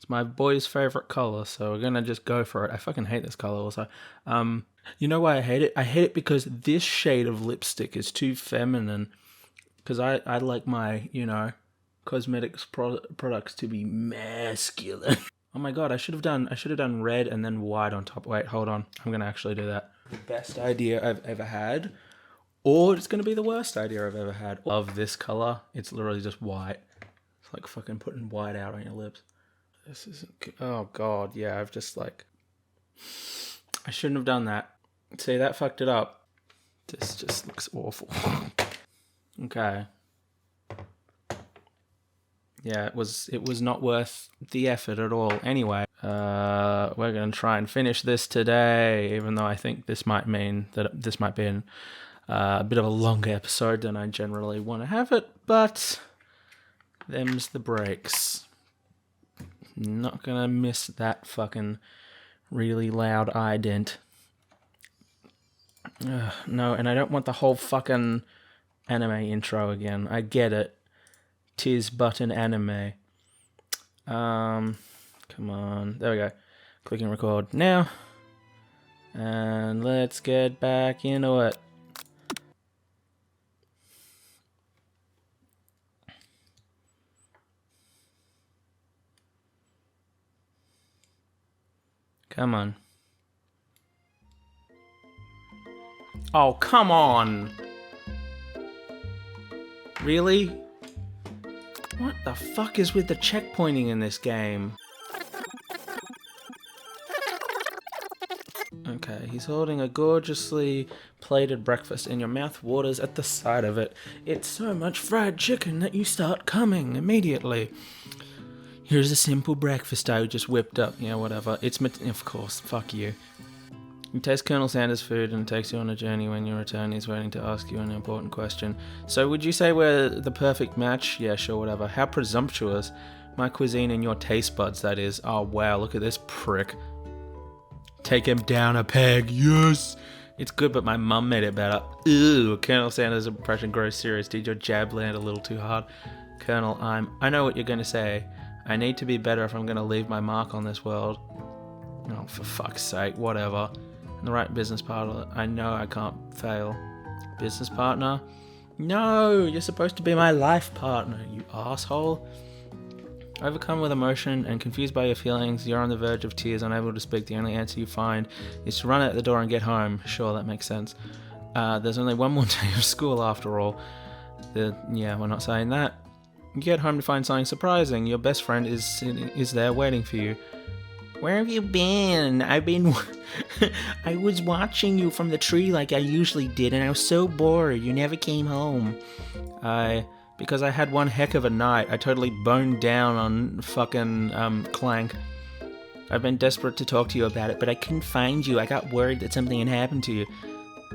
It's my boy's favorite color, so we're gonna just go for it. I fucking hate this color also. You know why I hate it? I hate it because this shade of lipstick is too feminine. Because I like my, cosmetics products to be masculine. Oh my god, I should have done red and then white on top. Wait, hold on. I'm gonna actually do that. The best idea I've ever had, or it's gonna be the worst idea I've ever had. Of this color, it's literally just white. It's like fucking putting white out on your lips. This isn't good. Oh god, yeah, I've just like, I shouldn't have done that. See, that fucked it up. This just looks awful. Okay. Yeah, it was not worth the effort at all. Anyway, we're gonna try and finish this today, even though I think this might mean that this might be a bit of a longer episode than I generally want to have it. But them's the breaks. Not gonna miss that fucking really loud ident. No, and I don't want the whole fucking anime intro again. I get it. 'Tis but an anime. Come on. There we go. Clicking record now. And let's get back into it. Come on. Oh, come on. Really? What the fuck is with the checkpointing in this game? Okay, he's holding a gorgeously plated breakfast and your mouth waters at the sight of it. It's so much fried chicken that you start coming immediately. Here's a simple breakfast I just whipped up. Yeah, whatever. Of course, fuck you. You taste Colonel Sanders' food and takes you on a journey. When you return, he's waiting to ask you an important question. So would you say we're the perfect match? Yeah, sure, whatever. How presumptuous. My cuisine and your taste buds, that is. Oh, wow, look at this prick. Take him down a peg, yes! It's good, but my mum made it better. Ew, Colonel Sanders' impression grows serious. Did your jab land a little too hard? Colonel, I know what you're going to say. I need to be better if I'm going to leave my mark on this world. Oh, for fuck's sake, whatever. The right business partner. I know I can't fail. Business partner? No, you're supposed to be my life partner, you asshole. Overcome with emotion and confused by your feelings, you're on the verge of tears, unable to speak. The only answer you find is to run out the door and get home. Sure, that makes sense. There's only one more day of school after all. Yeah, we're not saying that. You get home to find something surprising. Your best friend is there waiting for you. Where have you been? I was watching you from the tree like I usually did, and I was so bored. You never came home. Because I had one heck of a night. I totally boned down on fucking Clank. I've been desperate to talk to you about it, but I couldn't find you. I got worried that something had happened to you.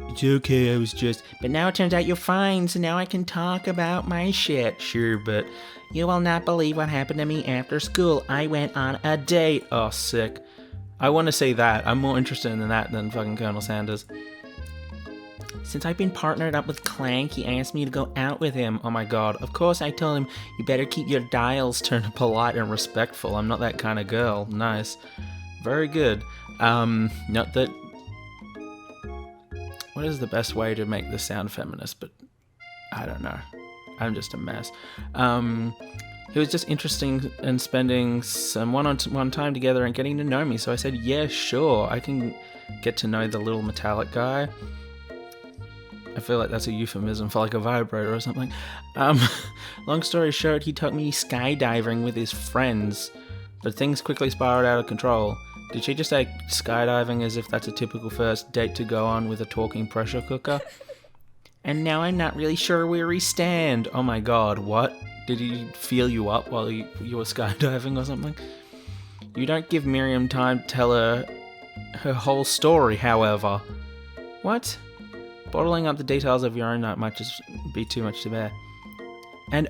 It's okay, I was just... But now it turns out you're fine, so now I can talk about my shit. Sure, but... You will not believe what happened to me after school. I went on a date. Oh, sick. I want to say that. I'm more interested in that than fucking Colonel Sanders. Since I've been partnered up with Clank, he asked me to go out with him. Oh my god. Of course I told him, you better keep your dials turned polite and respectful. I'm not that kind of girl. Nice. Very good. Not that... What is the best way to make this sound feminist? But I don't know. I'm just a mess. It was just interesting in spending some one-on-one time together and getting to know me. So I said, yeah, sure. I can get to know the little metallic guy. I feel like that's a euphemism for like a vibrator or something. Long story short, he took me skydiving with his friends. But things quickly spiraled out of control. Did she just say skydiving as if that's a typical first date to go on with a talking pressure cooker? And now I'm not really sure where we stand. Oh my god, what? Did he feel you up while you were skydiving or something? You don't give Miriam time to tell her whole story, however. What? Bottling up the details of your own night might just be too much to bear. And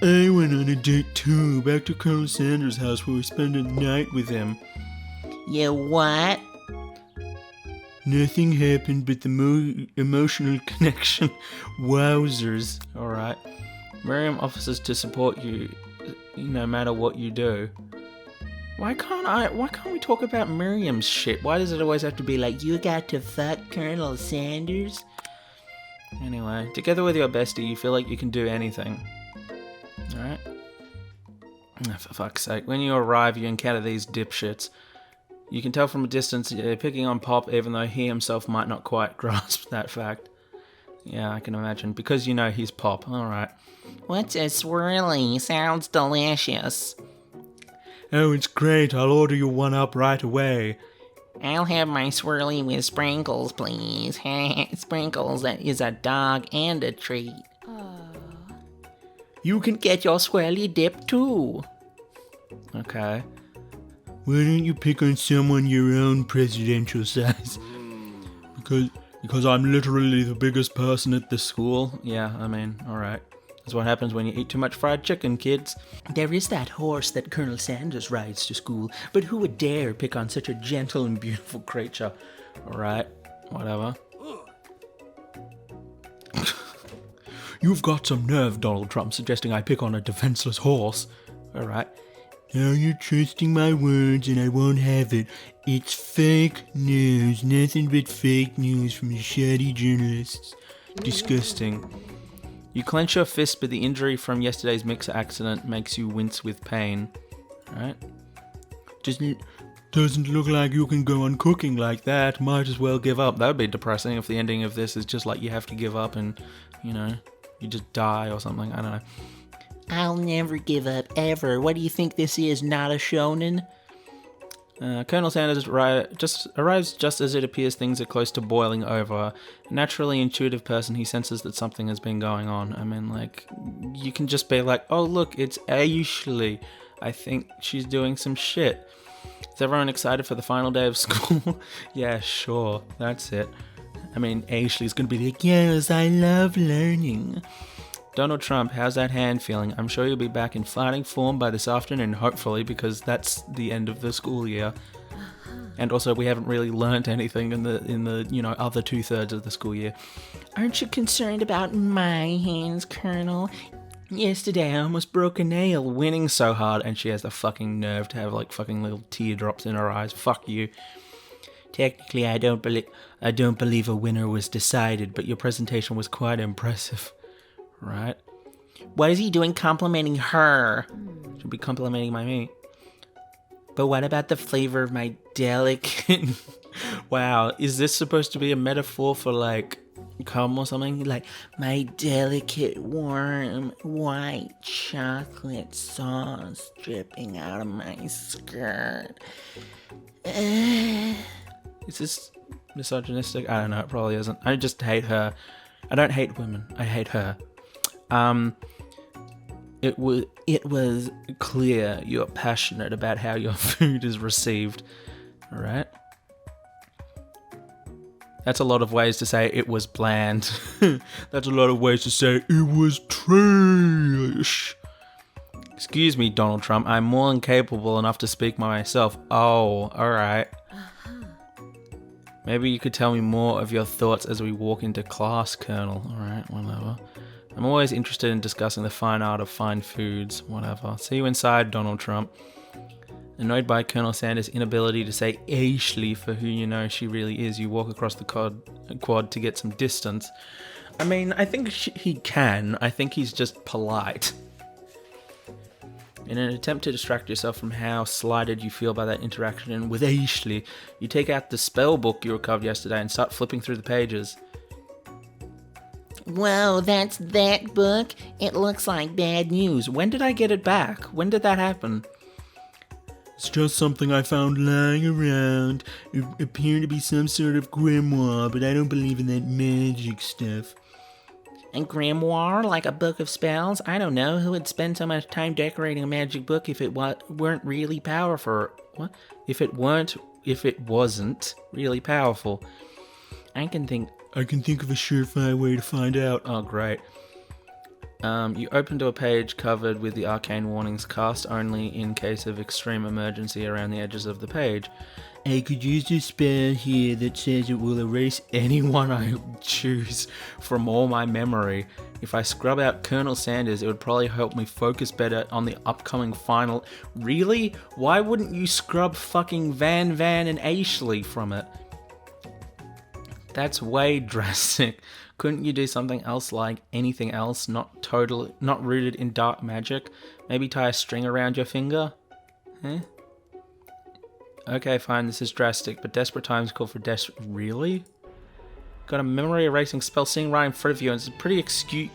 I went on a date too, back to Colonel Sanders' house where we spent a night with him. Yeah, what? Nothing happened but the emotional connection. Wowzers. Alright. Miriam offers to support you no matter what you do. Why can't we talk about Miriam's shit? Why does it always have to be like, you got to fuck Colonel Sanders? Anyway, together with your bestie, you feel like you can do anything. Alright? For fuck's sake. When you arrive, you encounter these dipshits. You can tell from a distance they're picking on Pop, even though he himself might not quite grasp that fact. Yeah, I can imagine. Because you know he's Pop. Alright. What's a swirly? Sounds delicious. Oh, it's great. I'll order you one up right away. I'll have my swirly with sprinkles, please. Sprinkles, that is a dog and a treat. You can get your swirly dip too. Okay. Why don't you pick on someone your own presidential size? Because I'm literally the biggest person at the school. Yeah, I mean, alright. That's what happens when you eat too much fried chicken, kids. There is that horse that Colonel Sanders rides to school, but who would dare pick on such a gentle and beautiful creature? Alright, whatever. You've got some nerve, Donald Trump, suggesting I pick on a defenseless horse. Alright. Now you're trusting my words and I won't have it. It's fake news. Nothing but fake news from the shoddy journalists. Disgusting. You clench your fist, but the injury from yesterday's mixer accident makes you wince with pain. Right? Doesn't look like you can go on cooking like that. Might as well give up. That would be depressing if the ending of this is just like you have to give up and, you know, you just die or something. I don't know. I'll never give up, ever. What do you think this is, not a shonen? Colonel Sanders arrives just as it appears things are close to boiling over. A naturally intuitive person, he senses that something has been going on. I mean, like, you can just be like, oh look, it's Ashley. I think she's doing some shit. Is everyone excited for the final day of school? Yeah, sure, that's it. I mean, Ashley's gonna be like, yes, I love learning. Donald Trump, how's that hand feeling? I'm sure you'll be back in fighting form by this afternoon, hopefully, because that's the end of the school year. And also, we haven't really learnt anything in the other 2/3 of the school year. Aren't you concerned about my hands, Colonel? Yesterday, I almost broke a nail winning so hard, and she has the fucking nerve to have like fucking little teardrops in her eyes. Fuck you. Technically, I don't believe a winner was decided, but your presentation was quite impressive. Right? What is he doing complimenting her? Should be complimenting my meat. But what about the flavor of my delicate... Wow, is this supposed to be a metaphor for like cum or something? Like, my delicate warm white chocolate sauce dripping out of my skirt. Is this misogynistic? I don't know, it probably isn't. I just hate her. I don't hate women, I hate her. It was clear you're passionate about how your food is received, alright? That's a lot of ways to say it was bland. That's a lot of ways to say it was trash. Excuse me, Donald Trump, I'm more than capable enough to speak by myself. Oh, alright. Maybe you could tell me more of your thoughts as we walk into class, Colonel. Alright, whatever. I'm always interested in discussing the fine art of fine foods, whatever. See you inside, Donald Trump. Annoyed by Colonel Sanders' inability to say Ashley for who you know she really is, you walk across the quad to get some distance. I mean, I think he can. I think he's just polite. In an attempt to distract yourself from how slighted you feel by that interaction with Ashley, you take out the spell book you recovered yesterday and start flipping through the pages. Whoa, that's that book? It looks like bad news. When did I get it back? When did that happen? It's just something I found lying around. It appeared to be some sort of grimoire, but I don't believe in that magic stuff. A grimoire? Like a book of spells? I don't know. Who would spend so much time decorating a magic book if it weren't really powerful? What? If it wasn't really powerful? I can think of a surefire way to find out. Oh, great. You open to a page covered with the arcane warnings, cast only in case of extreme emergency around the edges of the page. I could use this spell here that says it will erase anyone I choose from all my memory. If I scrub out Colonel Sanders, it would probably help me focus better on the upcoming final. Really? Why wouldn't you scrub fucking Van and Ashley from it? That's way drastic. Couldn't you do something else, like anything else, not rooted in dark magic? Maybe tie a string around your finger? Eh? Okay, fine, this is drastic, but desperate times call for Really? Got a memory erasing spell sitting right in front of you, and it's a pretty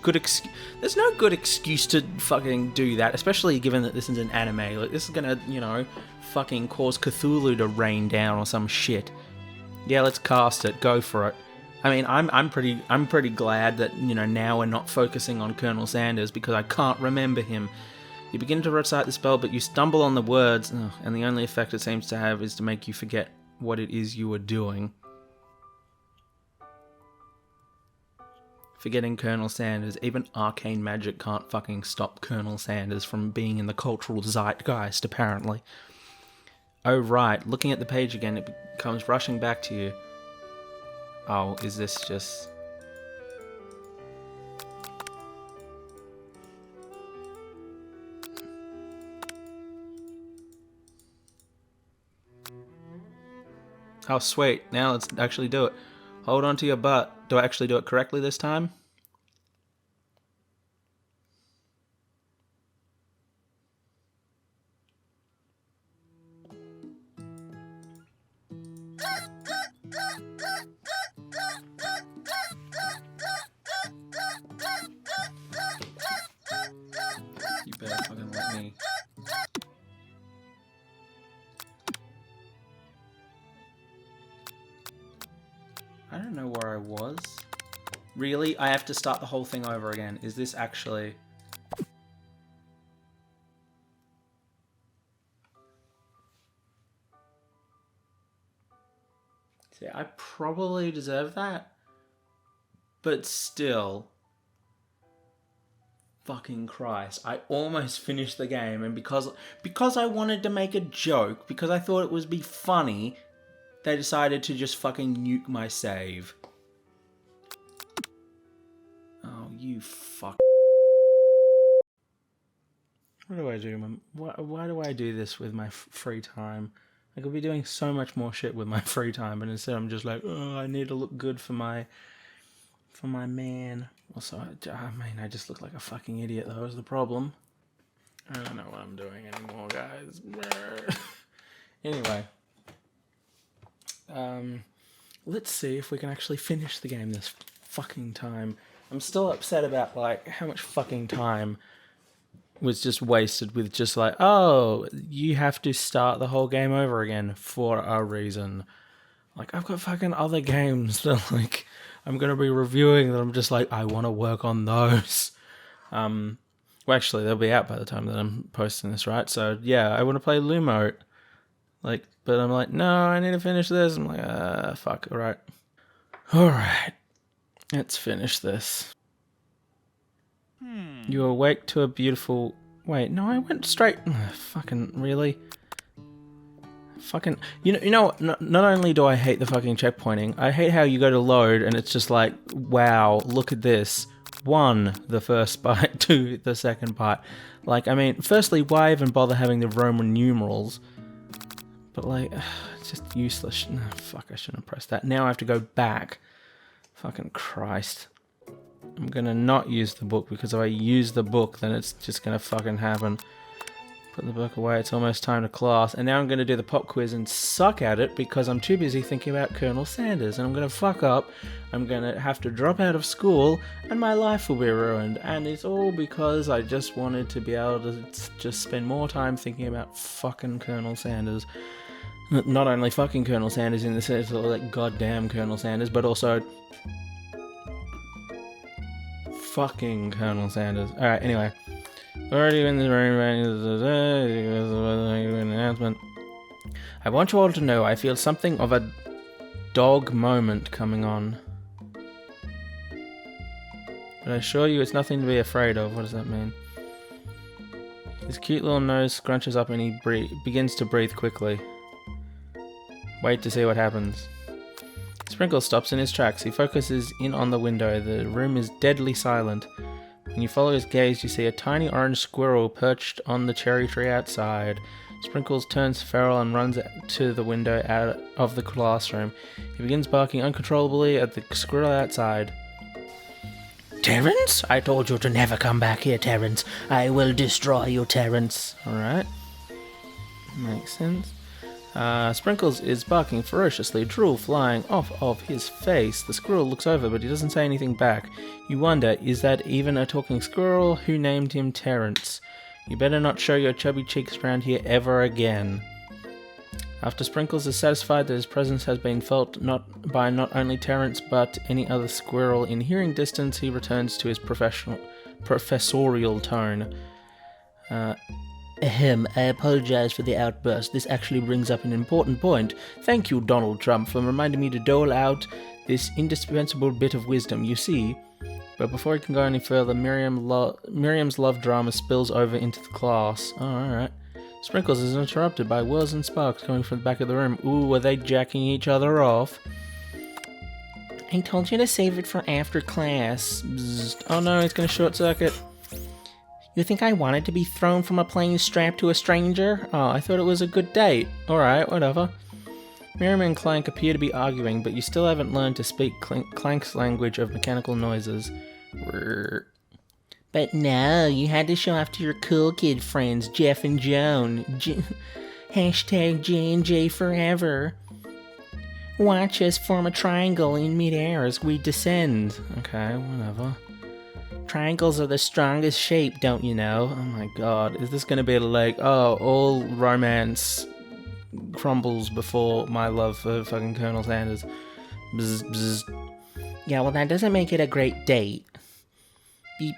good excuse. There's no good excuse to fucking do that, especially given that this is an anime. Like, this is gonna, fucking cause Cthulhu to rain down or some shit. Yeah, let's cast it. Go for it. I mean, I'm pretty glad that, now we're not focusing on Colonel Sanders because I can't remember him. You begin to recite the spell, but you stumble on the words, and the only effect it seems to have is to make you forget what it is you were doing. Forgetting Colonel Sanders. Even arcane magic can't fucking stop Colonel Sanders from being in the cultural zeitgeist, apparently. Oh, right. Looking at the page again, it comes rushing back to you. Oh, is this just... Oh, sweet. Now let's actually do it. Hold on to your butt. Do I actually do it correctly this time? You better fucking let me... I don't know where I was. Really? I have to start the whole thing over again. Is this actually... See, I probably deserve that. But still... Fucking Christ. I almost finished the game, and because I wanted to make a joke, because I thought it would be funny... They decided to just fucking nuke my save. Oh, you fuck. What do I do? Why do I do this with my free time? I could be doing so much more shit with my free time, but instead I'm just like, oh, I need to look good for my man. Also, I just look like a fucking idiot, though, is the problem. I don't know what I'm doing anymore, guys. Anyway. Let's see if we can actually finish the game this fucking time. I'm still upset about, like, how much fucking time was just wasted with just like, oh, you have to start the whole game over again for a reason. Like, I've got fucking other games that, like, I'm going to be reviewing that I'm just like, I want to work on those. Well, actually, they'll be out by the time that I'm posting this, right? So, yeah, I want to play Lumos. Like, but I'm like, no, I need to finish this. I'm like, fuck, alright. Alright. Let's finish this. You awake to a beautiful... Wait, no, I went straight... fucking, really? Fucking... You know what? Not only do I hate the fucking checkpointing, I hate how you go to load and it's just like, wow, look at this. 1, the first part, 2, the second part. Like, I mean, firstly, why even bother having the Roman numerals? But, like, it's just useless. No, fuck, I shouldn't have pressed that. Now I have to go back. Fucking Christ. I'm gonna not use the book, because if I use the book, then it's just gonna fucking happen. Put the book away, it's almost time to class. And now I'm gonna do the pop quiz and suck at it, because I'm too busy thinking about Colonel Sanders. And I'm gonna fuck up. I'm gonna have to drop out of school, and my life will be ruined. And it's all because I just wanted to be able to just spend more time thinking about fucking Colonel Sanders. Not only fucking Colonel Sanders in the sense of like goddamn Colonel Sanders, but also fucking Colonel Sanders. Alright, anyway. Already in the room, announcement. I want you all to know I feel something of a dog moment coming on. But I assure you it's nothing to be afraid of. What does that mean? His cute little nose scrunches up and he begins to breathe quickly. Wait to see what happens. Sprinkles stops in his tracks. He focuses in on the window. The room is deadly silent. When you follow his gaze, you see a tiny orange squirrel perched on the cherry tree outside. Sprinkles turns feral and runs to the window out of the classroom. He begins barking uncontrollably at the squirrel outside. Terrence? I told you to never come back here, Terrence. I will destroy you, Terrence. Alright. Makes sense. Sprinkles is barking ferociously, drool flying off of his face. The squirrel looks over, but he doesn't say anything back. You wonder, is that even a talking squirrel? Who named him Terrence? You better not show your chubby cheeks around here ever again. After Sprinkles is satisfied that his presence has been felt not only Terrence but any other squirrel in hearing distance, he returns to his professorial tone. I apologize for the outburst. This actually brings up an important point. Thank you, Donald Trump, for reminding me to dole out this indispensable bit of wisdom. You see, but before he can go any further, Miriam's love drama spills over into the class. Oh, alright. Sprinkles is interrupted by whirls and sparks coming from the back of the room. Ooh, are they jacking each other off? I told you to save it for after class. Bzzzt. Oh no, he's gonna short circuit. You think I wanted to be thrown from a plane strapped to a stranger? Oh, I thought it was a good date. Alright, whatever. Miriam and Clank appear to be arguing, but you still haven't learned to speak Clank's language of mechanical noises. But no, you had to show off to your cool kid friends, Jeff and Joan. Hashtag J&J forever. Watch us form a triangle in midair as we descend. Okay, whatever. Triangles are the strongest shape, don't you know? Oh my god, is this gonna be like, oh, all romance crumbles before my love for fucking Colonel Sanders? Bzz, bzz. Yeah, well that doesn't make it a great date. Beep.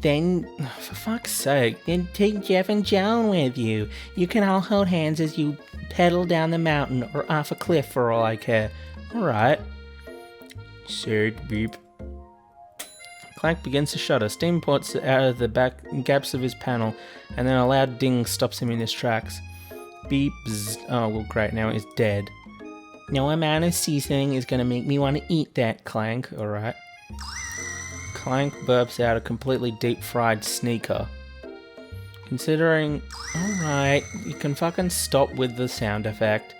Then, for fuck's sake, then take Jeff and Joan with you. You can all hold hands as you pedal down the mountain or off a cliff for all I care. Alright. Sick beep. Clank begins to shudder. Steam pours out of the back gaps of his panel, and then a loud ding stops him in his tracks. Beep. Bzz. Oh, well, great. Now he's dead. No amount of seasoning is going to make me want to eat that, Clank. Alright. Clank burps out a completely deep-fried sneaker. Considering... Alright, you can fucking stop with the sound effect.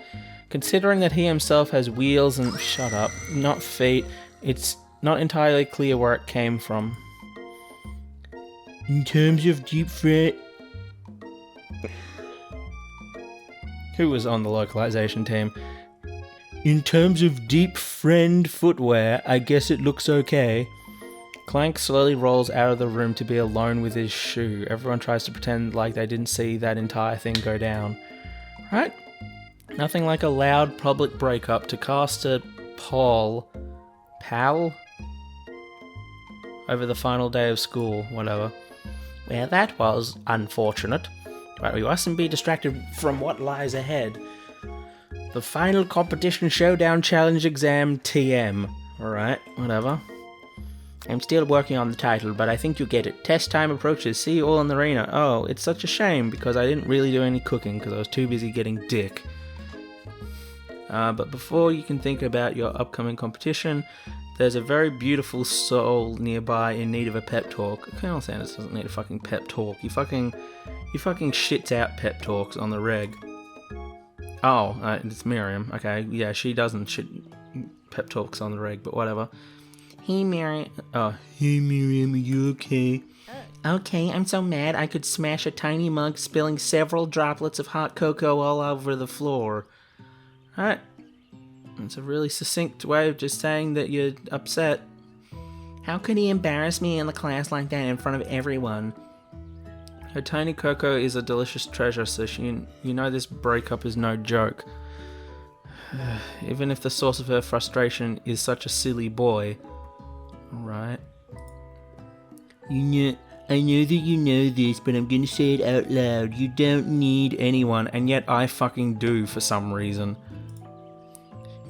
Considering that he himself has wheels and... Shut up. Not feet. It's not entirely clear where it came from. In terms of deep fried... Who was on the localization team? In terms of deep friend footwear, I guess it looks okay. Clank slowly rolls out of the room to be alone with his shoe. Everyone tries to pretend like they didn't see that entire thing go down. Right? Nothing like a loud public breakup to cast a pall over the final day of school, whatever. Well, that was unfortunate. But we mustn't be distracted from what lies ahead. The final competition showdown challenge exam TM. Alright, whatever. I'm still working on the title, but I think you get it. Test time approaches. See you all in the arena. Oh, it's such a shame because I didn't really do any cooking because I was too busy getting dick. But before you can think about your upcoming competition, there's a very beautiful soul nearby in need of a pep talk. Colonel Sanders doesn't need a fucking pep talk. He fucking shits out pep talks on the reg. Oh, it's Miriam. Okay, yeah, she doesn't shit pep talks on the reg, but whatever. Hey, Miriam. Oh, hey, Miriam, are you okay? Okay, I'm so mad I could smash a tiny mug, spilling several droplets of hot cocoa all over the floor. Alright. It's a really succinct way of just saying that you're upset. How could he embarrass me in the class like that in front of everyone? Her tiny cocoa is a delicious treasure, so you know this breakup is no joke. Even if the source of her frustration is such a silly boy. Alright. I know that you know this, but I'm gonna say it out loud. You don't need anyone, and yet I fucking do for some reason.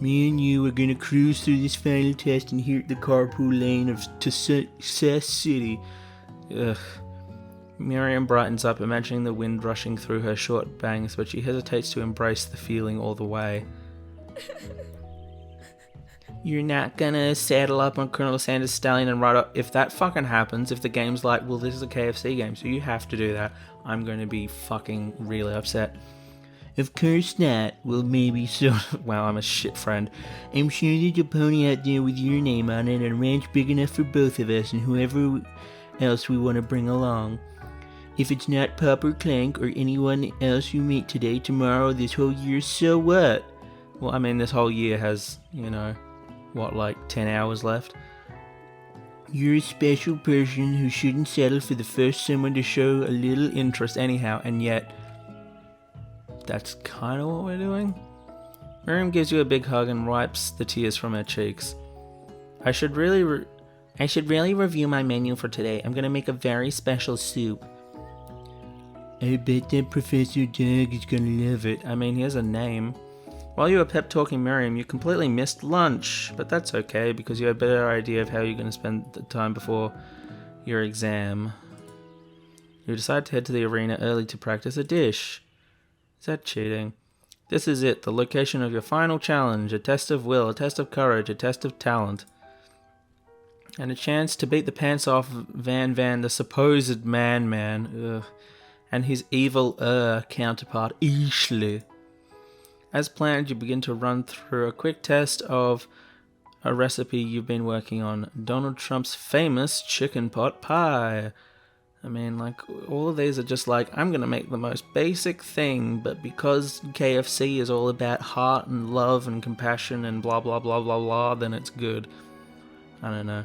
Me and you are gonna cruise through this final test and hit the carpool lane to Success City. Ugh. Miriam brightens up, imagining the wind rushing through her short bangs, but she hesitates to embrace the feeling all the way. You're not gonna saddle up on Colonel Sanders' stallion and ride up. If that fucking happens, if the game's like, well, this is a KFC game, so you have to do that, I'm gonna be fucking really upset. Of course not. Well, maybe sort of. Wow, I'm a shit friend. I'm sure there's a pony out there with your name on it, and a ranch big enough for both of us and whoever else we want to bring along. If it's not Pop or Clank or anyone else you meet today, tomorrow, this whole year, so what? Well, I mean, this whole year has, like 10 hours left? You're a special person who shouldn't settle for the first someone to show a little interest anyhow, and yet that's kind of what we're doing. Miriam gives you a big hug and wipes the tears from her cheeks. I should really review my menu for today. I'm gonna make a very special soup. I bet that Professor Doug is gonna love it. I mean, he has a name. While you were pep talking Miriam, you completely missed lunch, but that's okay because you have a better idea of how you're gonna spend the time before your exam. You decide to head to the arena early to practice a dish. Is that cheating? This is it, the location of your final challenge, a test of will, a test of courage, a test of talent. And a chance to beat the pants off Van, the supposed man, and his evil counterpart, Ashley. As planned, you begin to run through a quick test of a recipe you've been working on, Donald Trump's famous chicken pot pie. I mean, like, all of these are just like, I'm gonna make the most basic thing, but because KFC is all about heart and love and compassion and blah blah blah blah blah, then it's good. I don't know.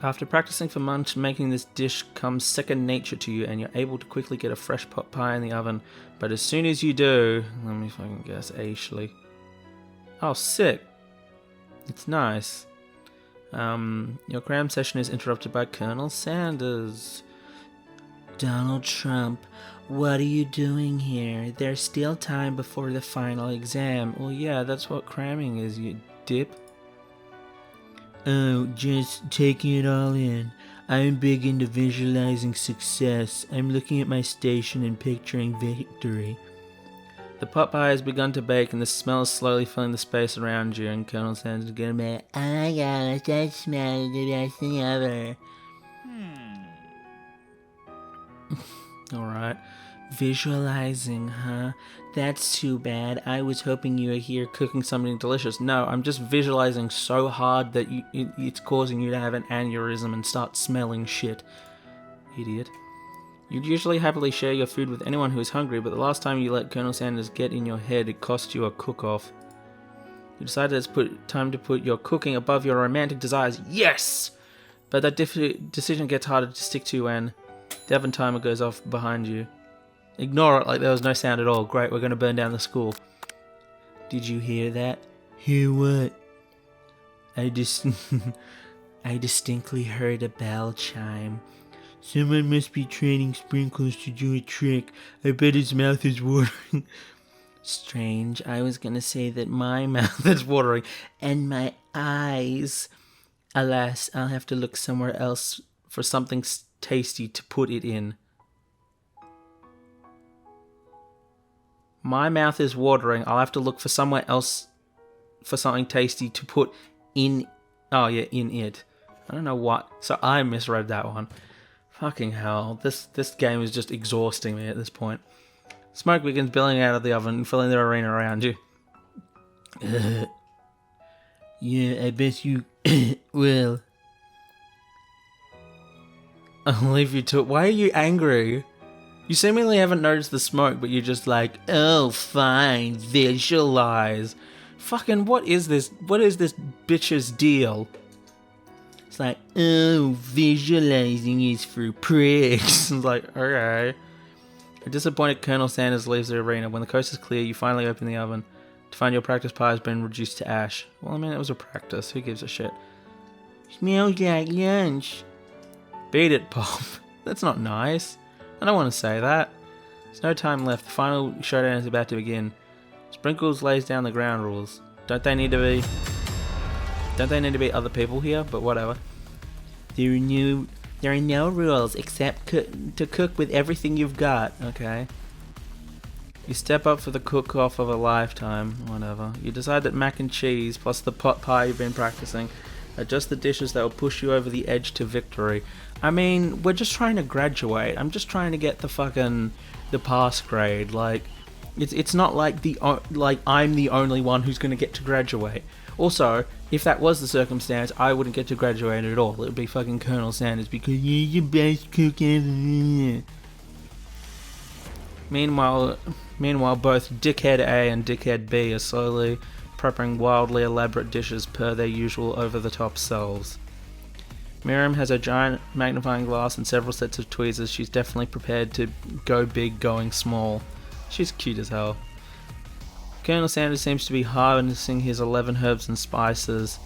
After practicing for months, making this dish comes second nature to you, and you're able to quickly get a fresh pot pie in the oven. But as soon as you do, let me fucking guess, Ashley. Oh, sick. It's nice. Your cram session is interrupted by Colonel Sanders. Donald Trump, what are you doing here? There's still time before the final exam. Well, yeah, that's what cramming is, you dip. Oh, just taking it all in. I'm big into visualizing success. I'm looking at my station and picturing victory. The pot pie has begun to bake, and the smell is slowly filling the space around you, and Colonel Sanders is going to be, oh my gosh, that smells the best thing ever. Alright. Visualizing, huh? That's too bad. I was hoping you were here cooking something delicious. No, I'm just visualizing so hard that it's causing you to have an aneurysm and start smelling shit. Idiot. You'd usually happily share your food with anyone who is hungry, but the last time you let Colonel Sanders get in your head, it cost you a cook-off. You decided it's time to put your cooking above your romantic desires. Yes! But that decision gets harder to stick to when the oven timer goes off behind you. Ignore it like there was no sound at all. Great, we're going to burn down the school. Did you hear that? Hear what? I distinctly heard a bell chime. Someone must be training Sprinkles to do a trick. I bet his mouth is watering. Strange. I was going to say that my mouth is watering and my eyes. Alas, I'll have to look somewhere else for something tasty to put it in. My mouth is watering. I'll have to look for somewhere else for something tasty to put in. Oh, yeah, in it. I don't know what. So I misread that one. Fucking hell. This game is just exhausting me at this point. Smoke begins billowing out of the oven, filling the arena around you. Yeah, I bet you will. I'll leave you to it. Why are you angry? You seemingly haven't noticed the smoke, but you're just like, oh, fine, visualize. Fucking, what is this? What is this bitch's deal? It's like, oh, visualizing is for pricks. It's like, okay. A disappointed Colonel Sanders leaves the arena. When the coast is clear, you finally open the oven to find your practice pie has been reduced to ash. Well, I mean, it was a practice. Who gives a shit? Smells like lunch. Beat it, Pop. That's not nice. I don't want to say that. There's no time left. The final showdown is about to begin. Sprinkles lays down the ground rules. Don't they need to be other people here? But whatever. There are no rules except to cook with everything you've got. Okay. You step up for the cook-off of a lifetime. Whatever. You decide that mac and cheese plus the pot pie you've been practicing are just the dishes that will push you over the edge to victory. I mean, we're just trying to graduate. I'm just trying to get the pass grade. Like, it's not like I'm the only one who's going to get to graduate. Also, if that was the circumstance, I wouldn't get to graduate at all. It would be fucking Colonel Sanders because you're the best cook ever. Meanwhile, both Dickhead A and Dickhead B are slowly preparing wildly elaborate dishes per their usual over-the-top selves. Miriam has a giant magnifying glass and several sets of tweezers. She's definitely prepared to go big going small. She's cute as hell. Colonel Sanders seems to be harnessing his 11 herbs and spices,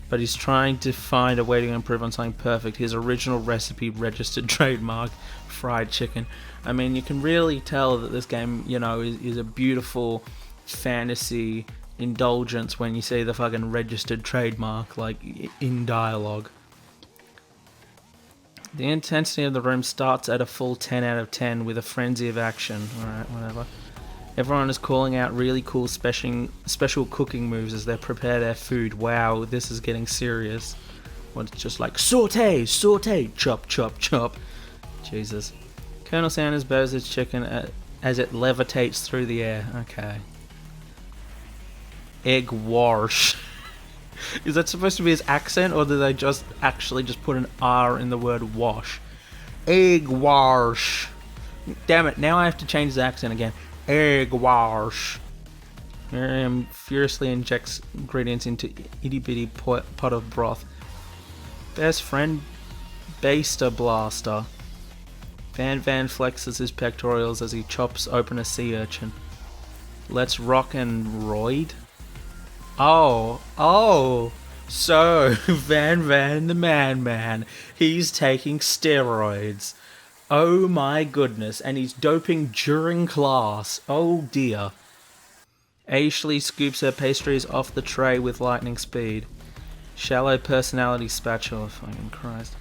but he's trying to find a way to improve on something perfect. His original recipe registered trademark, fried chicken. I mean, you can really tell that this game, is a beautiful fantasy indulgence when you see the fucking registered trademark, like, in dialogue. The intensity of the room starts at a full 10 out of 10 with a frenzy of action. Alright, whatever. Everyone is calling out really cool special cooking moves as they prepare their food. Wow, this is getting serious. Well, it's just like, saute, chop, chop, chop. Jesus. Colonel Sanders bows his chicken as it levitates through the air. Okay. Egg wash. Is that supposed to be his accent, or did they just put an R in the word wash? Egg wash. Damn it, now I have to change the accent again. Egg wash. Miriam furiously injects ingredients into itty bitty pot of broth. Best friend Baster Blaster. Van flexes his pectorals as he chops open a sea urchin. Let's rock and roid? Oh, so Van the man, he's taking steroids. Oh my goodness, and he's doping during class. Oh dear. Ashley scoops her pastries off the tray with lightning speed. Shallow personality spatula, fucking Christ.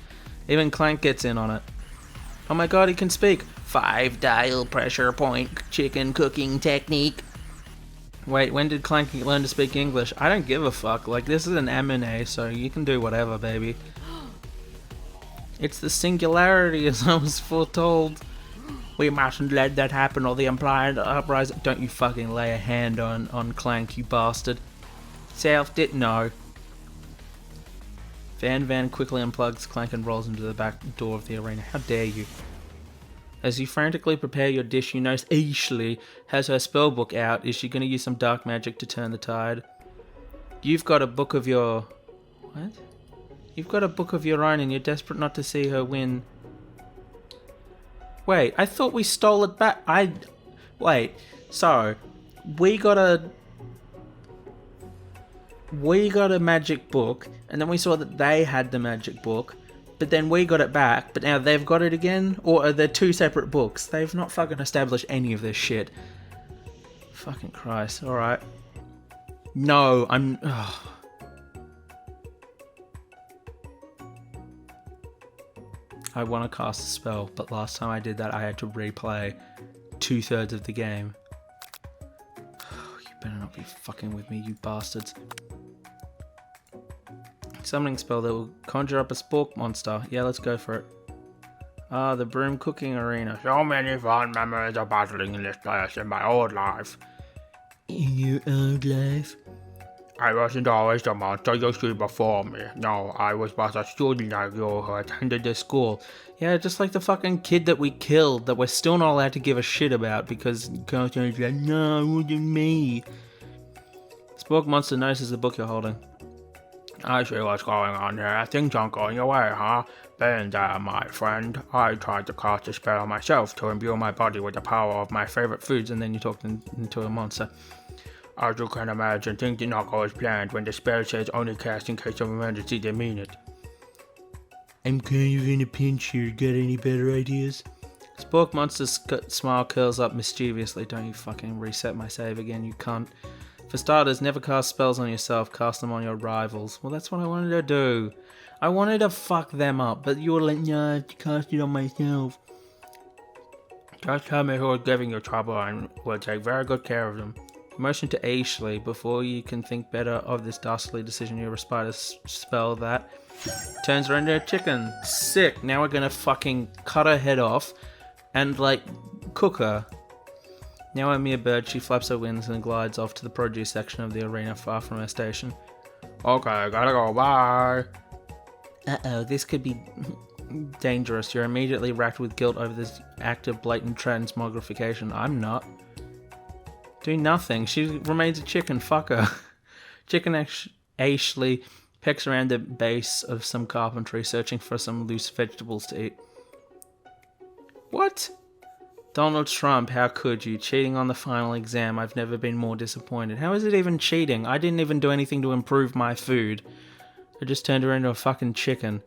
Even Clank gets in on it. Oh my god, he can speak. 5 dial pressure point chicken cooking technique. Wait, when did Clank learn to speak English? I don't give a fuck. Like, this is an M&A, so you can do whatever, baby. It's the singularity, as I was foretold. We mustn't let that happen, or the implied uprising. Don't you fucking lay a hand on Clank, you bastard. No. Van quickly unplugs Clank and rolls into the back door of the arena. How dare you? As you frantically prepare your dish, you notice Ashley has her spellbook out. Is she going to use some dark magic to turn the tide? You've got a book of your... What? You've got a book of your own and you're desperate not to see her win. Wait, I thought we stole it back. Wait, so... We got a magic book, and then we saw that they had the magic book. But then we got it back, but now they've got it again? Or are there two separate books? They've not fucking established any of this shit. Fucking Christ, alright. No, I'm... Ugh. I want to cast a spell, but last time I did that I had to replay 2/3 of the game. You better not be fucking with me, you bastards. Summoning spell that will conjure up a spork monster. Yeah, let's go for it. The broom cooking arena. So many fond memories of battling in this place in my old life. In your old life? I wasn't always the monster you see before me. No, I was but a student like you who attended this school. Yeah, just like the fucking kid that we killed that we're still not allowed to give a shit about because Constantine's like, no, it wasn't me. Spork monster notices the book you're holding. I see what's going on here. Things aren't going your way, huh? Then there, my friend. I tried to cast a spell on myself to imbue my body with the power of my favorite foods, and then you talked into a monster. As you can imagine, things did not go as planned. When the spell says only cast in case of emergency, they mean it. I'm kind of in a pinch here. Got any better ideas? Spork Monster's smile curls up mischievously. Don't you fucking reset my save again, you cunt. For starters, never cast spells on yourself, cast them on your rivals. Well, that's what I wanted to do. I wanted to fuck them up, but you were like, nah, I have to cast it on myself. Just tell me who is giving you trouble and we'll take very good care of them. Motion to Ashley. Before you can think better of this dastardly decision, you respite a spell that turns her into a chicken. Sick. Now we're gonna fucking cut her head off and, like, cook her. Now a mere bird, she flaps her wings and glides off to the produce section of the arena far from her station. Okay, gotta go, bye. Uh-oh, this could be dangerous. You're immediately racked with guilt over this act of blatant transmogrification. I'm not. Do nothing. She remains a chicken. Fuck her. Chicken Ashley pecks around the base of some carpentry, searching for some loose vegetables to eat. What? Donald Trump, how could you? Cheating on the final exam. I've never been more disappointed. How is it even cheating? I didn't even do anything to improve my food. I just turned her into a fucking chicken.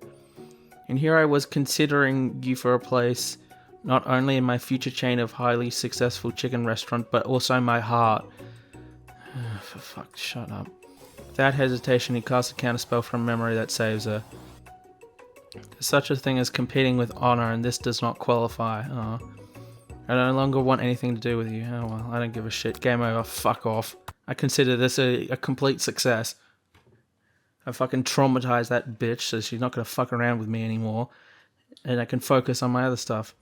And here I was considering you for a place, not only in my future chain of highly successful chicken restaurant, but also my heart. For fuck, shut up. Without hesitation, he casts a counterspell from memory that saves her. There's such a thing as competing with honor, and this does not qualify. Oh. I no longer want anything to do with you. Oh well, I don't give a shit. Game over. Fuck off. I consider this a complete success. I fucking traumatized that bitch, so she's not gonna fuck around with me anymore. And I can focus on my other stuff.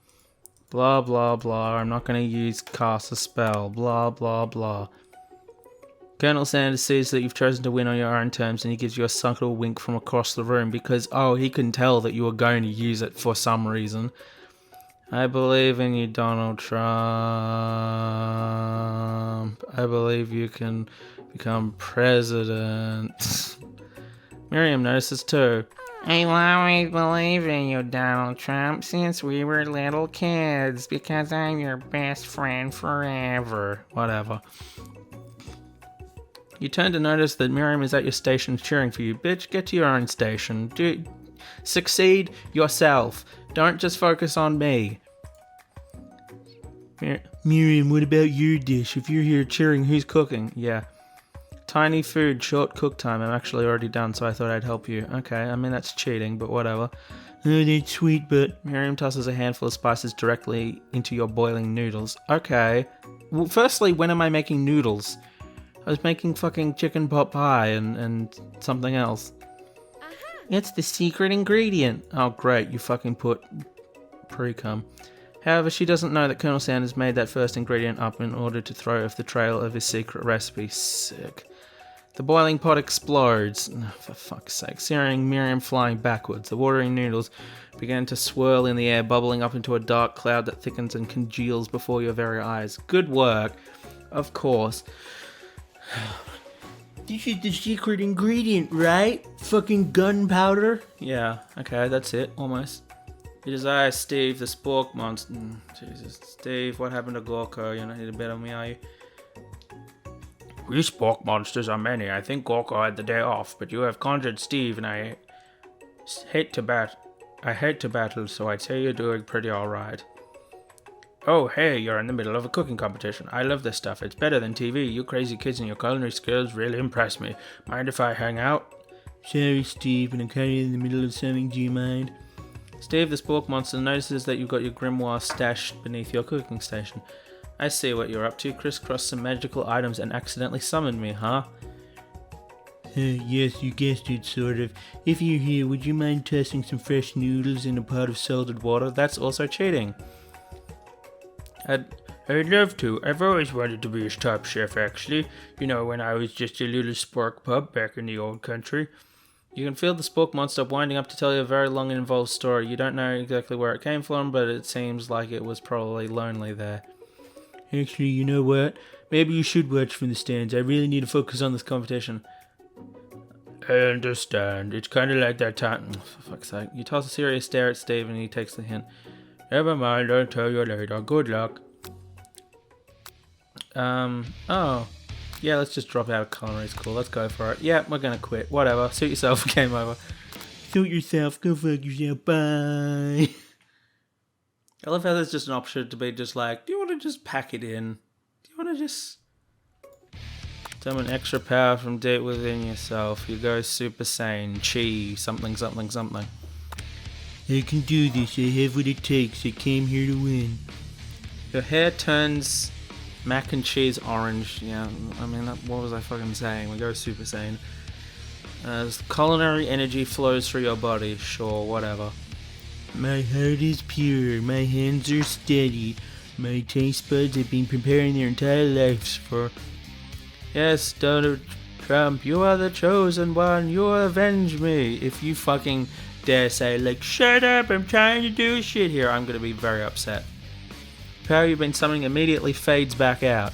Blah, blah, blah. I'm not gonna cast a spell. Blah, blah, blah. Colonel Sanders sees that you've chosen to win on your own terms, and he gives you a subtle wink from across the room because, oh, he can tell that you were going to use it for some reason. I believe in you, Donald Trump. I believe you can become president. Miriam notices too. I've always believed in you, Donald Trump, since we were little kids, because I'm your best friend forever. Whatever. You turn to notice that Miriam is at your station cheering for you. Bitch, get to your own station. Succeed yourself. Don't just focus on me. Miriam, what about your dish? If you're here cheering, who's cooking? Yeah. Tiny food, short cook time. I'm actually already done, so I thought I'd help you. Okay, I mean, that's cheating, but whatever. Oh, that's sweet, but... Miriam tosses a handful of spices directly into your boiling noodles. Okay. Well, firstly, when am I making noodles? I was making fucking chicken pot pie and something else. It's the secret ingredient. Oh, great. You fucking put pre-cum. However, she doesn't know that Colonel Sanders made that first ingredient up in order to throw off the trail of his secret recipe. Sick. The boiling pot explodes. Oh, for fuck's sake. Searing Miriam flying backwards. The watery noodles begin to swirl in the air, bubbling up into a dark cloud that thickens and congeals before your very eyes. Good work. Of course. This is the secret ingredient, right? Fucking gunpowder? Yeah, okay, that's it, almost. It is I, Steve, the Spork Monster. Jesus, Steve, what happened to Gorko? You're not here to bet on me, are you? We Spork Monsters are many. I think Gorko had the day off, but you have conjured Steve, and I hate to battle, so I'd say you're doing pretty alright. Oh, hey, you're in the middle of a cooking competition. I love this stuff. It's better than TV. You crazy kids and your culinary skills really impress me. Mind if I hang out? Sorry, Steve, but I'm kind of in the middle of something. Do you mind? Steve, the Spork Monster, notices that you've got your grimoire stashed beneath your cooking station. I see what you're up to. Crisscross some magical items and accidentally summoned me, huh? Yes, you guessed it, sort of. If you're here, would you mind tossing some fresh noodles in a pot of salted water? That's also cheating. I'd love to. I've always wanted to be a top chef, actually. You know, when I was just a little spork pup back in the old country. You can feel the Spork Monster winding up to tell you a very long and involved story. You don't know exactly where it came from, but it seems like it was probably lonely there. Actually, you know what? Maybe you should watch from the stands. I really need to focus on this competition. I understand. It's kind of like that time. Oh, for fuck's sake. You toss a serious stare at Steve and he takes the hint. Never mind, I'll tell you later. Good luck. Oh. Yeah, let's just drop out of culinary school. Let's go for it. Yeah, we're gonna quit. Whatever. Suit yourself. Game over. Suit yourself. Go fuck yourself. Bye. I love how there's just an option to be just like, do you want to just pack it in? Do you want to just summon extra power from deep within yourself? You go Super Saiyan, Chi, something, something, something. I can do this. I have what it takes. I came here to win. Your hair turns mac and cheese orange. Yeah, I mean, what was I fucking saying? We go Super Saiyan. As culinary energy flows through your body. Sure, whatever. My heart is pure. My hands are steady. My taste buds have been preparing their entire lives for... Yes, Donald Trump, you are the chosen one. You avenge me. If you fucking dare say, like, shut up, I'm trying to do shit here, I'm gonna be very upset. Power you've been summoning immediately fades back out.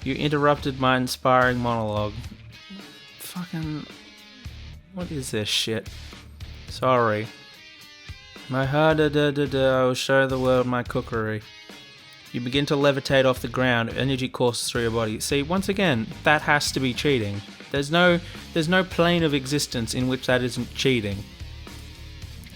You interrupted my inspiring monologue. Fucking... what is this shit? Sorry. My heart, I will show the world my cookery. You begin to levitate off the ground, energy courses through your body. See, once again, that has to be cheating. There's no plane of existence in which that isn't cheating.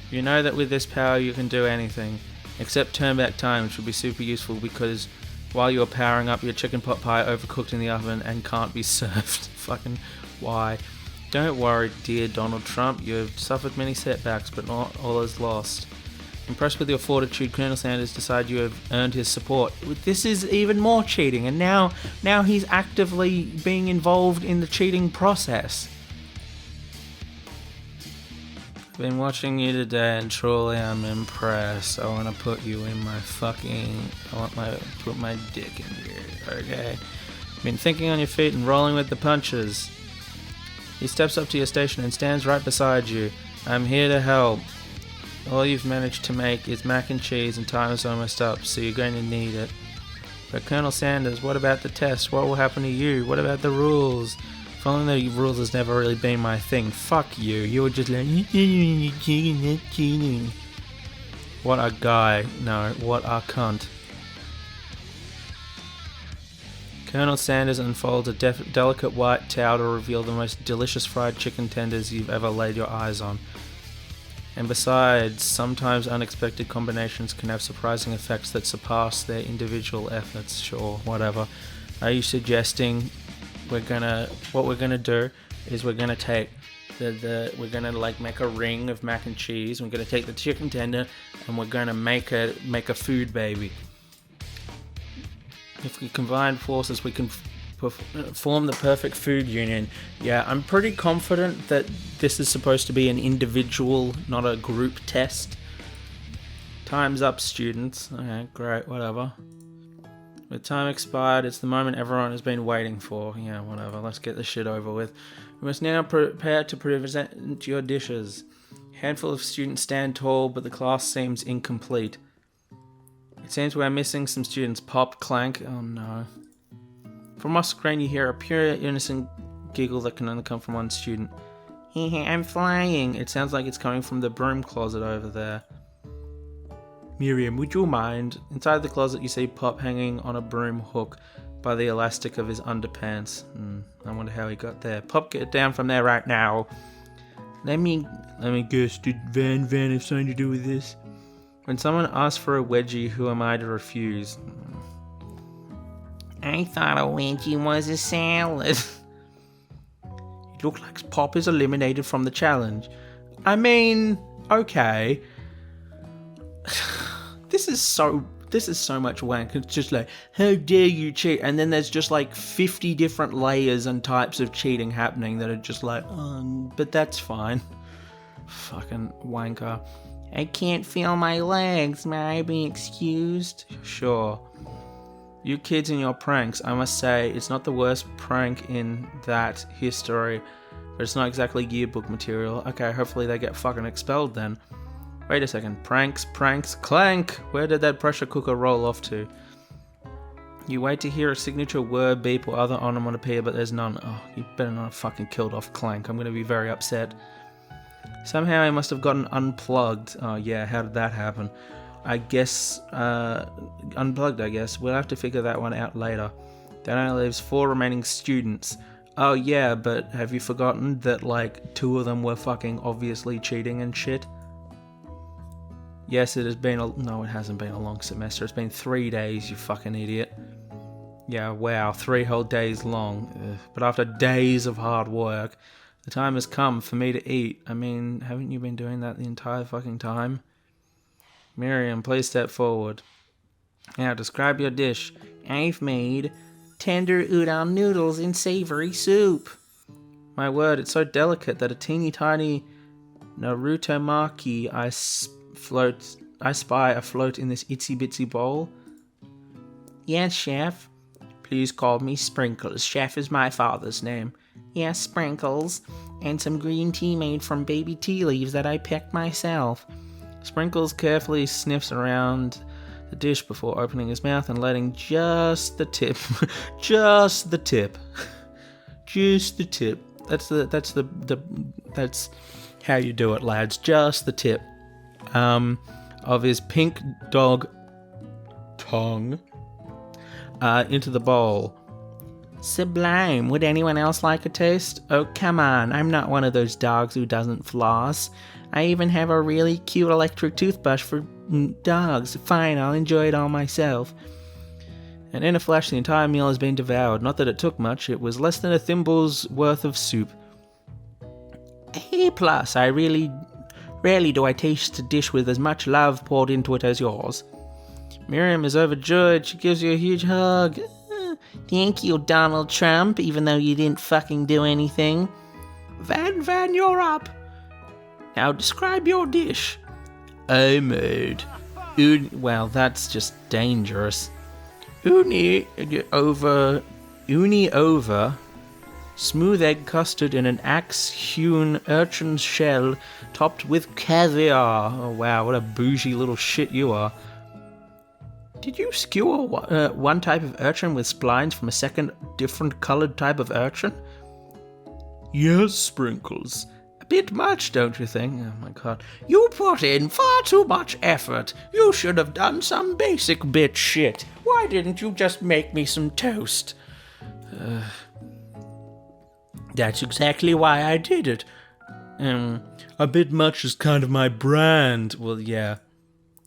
You know that with this power you can do anything, except turn back time, which would be super useful because while you're powering up your chicken pot pie overcooked in the oven and can't be served. Fucking why? Don't worry, dear Donald Trump, you have suffered many setbacks, but not all is lost. Impressed with your fortitude, Colonel Sanders decided you have earned his support. This is even more cheating, and now he's actively being involved in the cheating process. I've been watching you today, and truly I'm impressed. I want to put you in my fucking... put my dick in here, okay? Been thinking on your feet and rolling with the punches. He steps up to your station and stands right beside you. I'm here to help. All you've managed to make is mac and cheese and time is almost up, so you're going to need it. But Colonel Sanders, what about the test? What will happen to you? What about the rules? Following the rules has never really been my thing. Fuck you. You were just like, cheating. What a guy. No, what a cunt. Colonel Sanders unfolds a delicate white towel to reveal the most delicious fried chicken tenders you've ever laid your eyes on. And besides, sometimes unexpected combinations can have surprising effects that surpass their individual efforts. Sure, whatever. Are you suggesting what we're gonna do is we're gonna take we're gonna like make a ring of mac and cheese. We're gonna take the chicken tender and we're gonna make a food baby. If we combine forces, we can form the perfect food union. Yeah, I'm pretty confident that this is supposed to be an individual, not a group test. Time's up, students. Okay, great, whatever. With time expired, it's the moment everyone has been waiting for. Yeah, whatever, let's get this shit over with. We must now prepare to present your dishes. A handful of students stand tall, but the class seems incomplete. It seems we're missing some students. Pop, clank, oh no. From off screen you hear a pure innocent giggle that can only come from one student. I'm flying. It sounds like it's coming from the broom closet over there. Miriam, would you mind? Inside the closet you see Pop hanging on a broom hook by the elastic of his underpants. I wonder how he got there. Pop, get down from there right now. Let me guess, did Van have something to do with this? When someone asks for a wedgie, who am I to refuse? I thought a wedgie was a salad. It looks like Pop is eliminated from the challenge. I mean, okay. This is so much wank. It's just like, how dare you cheat? And then there's just like 50 different layers and types of cheating happening that are just like, but that's fine. Fucking wanker. I can't feel my legs. May I be excused? Sure. You kids and your pranks, I must say, it's not the worst prank in that history, but it's not exactly yearbook material. Okay, hopefully they get fucking expelled then. Wait a second. Pranks, clank! Where did that pressure cooker roll off to? You wait to hear a signature word, beep, or other onomatopoeia, but there's none. Oh, you better not have fucking killed off Clank. I'm gonna be very upset. Somehow he must have gotten unplugged. Oh yeah, how did that happen? I guess, unplugged I guess. We'll have to figure that one out later. That only leaves 4 remaining students. Oh yeah, but have you forgotten that like 2 of them were fucking obviously cheating and shit? Yes, it has been no, it hasn't been a long semester. It's been 3 days, you fucking idiot. Yeah, wow, 3 whole days long. Ugh. But after days of hard work, the time has come for me to eat. I mean, haven't you been doing that the entire fucking time? Miriam, please step forward. Now, describe your dish. I've made tender udon noodles in savory soup. My word, it's so delicate that a teeny tiny Naruto Maki I spy afloat in this itsy bitsy bowl. Yes, chef. Please call me Sprinkles. Chef is my father's name. Yes, Sprinkles. And some green tea made from baby tea leaves that I picked myself. Sprinkles carefully sniffs around the dish before opening his mouth and letting just the tip, just the tip. That's how you do it, lads. Just the tip of his pink dog tongue into the bowl. Sublime. Would anyone else like a taste? Oh, come on. I'm not one of those dogs who doesn't floss. I even have a really cute electric toothbrush for dogs. Fine, I'll enjoy it all myself. And in a flash, the entire meal has been devoured. Not that it took much. It was less than a thimble's worth of soup. A plus. I really rarely do I taste a dish with as much love poured into it as yours. Miriam is overjoyed. She gives you a huge hug. Thank you, Donald Trump, even though you didn't fucking do anything. Van, you're up. Now describe your dish. I made well, that's just dangerous. Uni over smooth egg custard in an axe-hewn urchin shell topped with caviar. Oh wow, what a bougie little shit you are. Did you skewer one type of urchin with splines from a second different colored type of urchin? Yes, Sprinkles. A bit much, don't you think? Oh my god. You put in far too much effort. You should have done some basic bitch shit. Why didn't you just make me some toast? That's exactly why I did it. A bit much is kind of my brand. Well, yeah.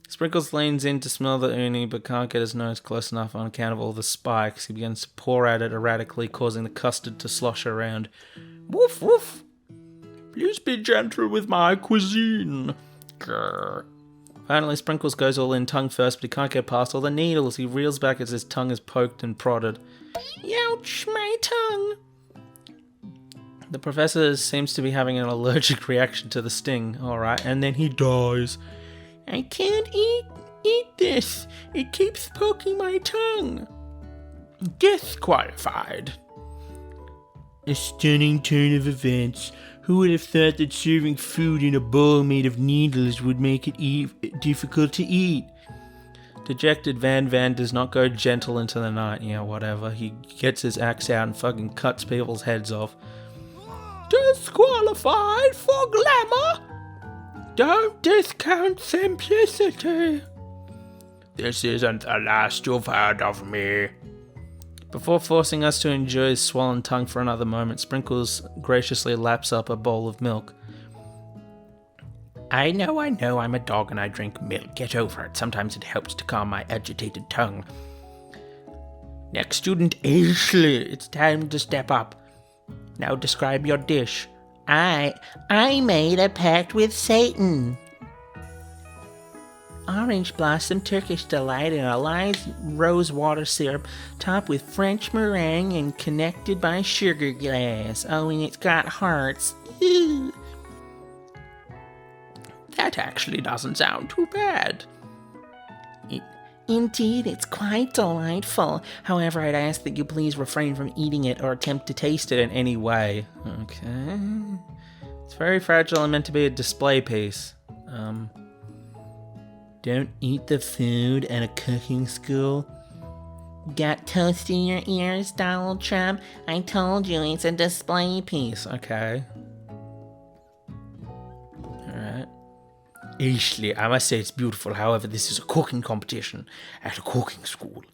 Sprinkles leans in to smell the uni, but can't get his nose close enough on account of all the spikes. He begins to pour at it erratically, causing the custard to slosh around. Woof, woof. Please be gentle with my cuisine. Grr. Finally, Sprinkles goes all in tongue first, but he can't get past all the needles. He reels back as his tongue is poked and prodded. Ouch, my tongue. The professor seems to be having an allergic reaction to the sting. Alright, and then he dies. I can't eat this. It keeps poking my tongue. Disqualified. A stunning turn of events. Who would have thought that serving food in a bowl made of needles would make it difficult to eat? Dejected Van does not go gentle into the night. Yeah, whatever. He gets his axe out and fucking cuts people's heads off. Disqualified for glamour? Don't discount simplicity. This isn't the last you've heard of me. Before forcing us to enjoy his swollen tongue for another moment, Sprinkles graciously laps up a bowl of milk. I know, I'm a dog and I drink milk. Get over it. Sometimes it helps to calm my agitated tongue. Next student, Ashley. It's time to step up. Now describe your dish. I made a pact with Satan. Orange blossom Turkish delight in a light rose water syrup topped with French meringue and connected by sugar glass. Oh, and it's got hearts. Ew. That actually doesn't sound too bad. Indeed, it's quite delightful. However, I'd ask that you please refrain from eating it or attempt to taste it in any way. Okay. It's very fragile and meant to be a display piece. Don't eat the food at a cooking school. Got toast in your ears, Donald Trump? I told you it's a display piece. Okay. Alright. Ashley, I must say it's beautiful. However, this is a cooking competition at a cooking school.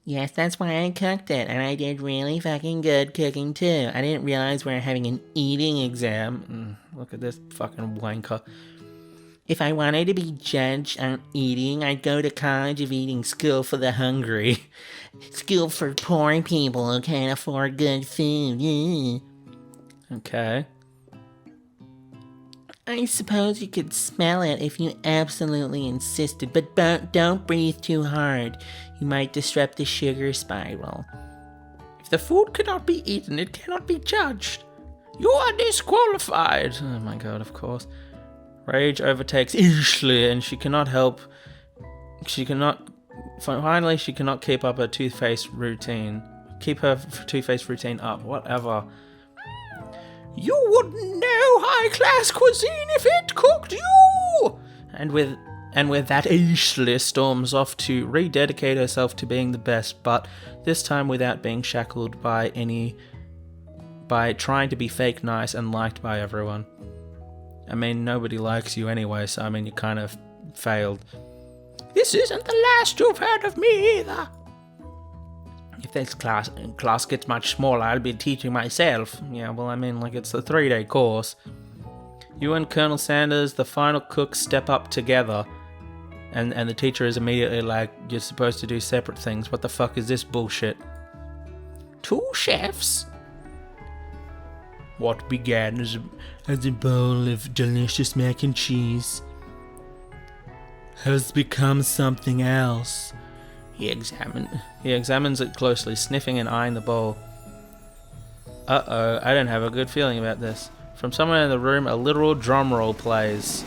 Yes, that's why I cooked it, and I did really fucking good cooking too. I didn't realize we were having an eating exam. Look at this fucking wanker. If I wanted to be judged on eating, I'd go to College of Eating School for the Hungry. School for poor people who can't afford good food. Yeah. Okay. I suppose you could smell it if you absolutely insisted, but don't breathe too hard. You might disrupt the sugar spiral. If the food cannot be eaten, it cannot be judged. You are disqualified. Oh my god, of course. Rage overtakes Ashley, and she cannot keep up her toothpaste routine. Keep her toothpaste routine up, whatever. You wouldn't know high-class cuisine if it cooked you! And with that, Ashley storms off to rededicate herself to being the best, but this time without being shackled by trying to be fake nice and liked by everyone. I mean, nobody likes you anyway, so I mean, you kind of failed. This isn't the last you've heard of me either. If this class gets much smaller, I'll be teaching myself. Yeah, well, I mean, like, it's a 3-day course. You and Colonel Sanders, the final cook, step up together. And the teacher is immediately like, you're supposed to do separate things. What the fuck is this bullshit? 2 chefs? What began as a bowl of delicious mac and cheese has become something else. He examines it closely, sniffing and eyeing the bowl. Uh-oh, I don't have a good feeling about this. From somewhere in the room, a literal drum roll plays.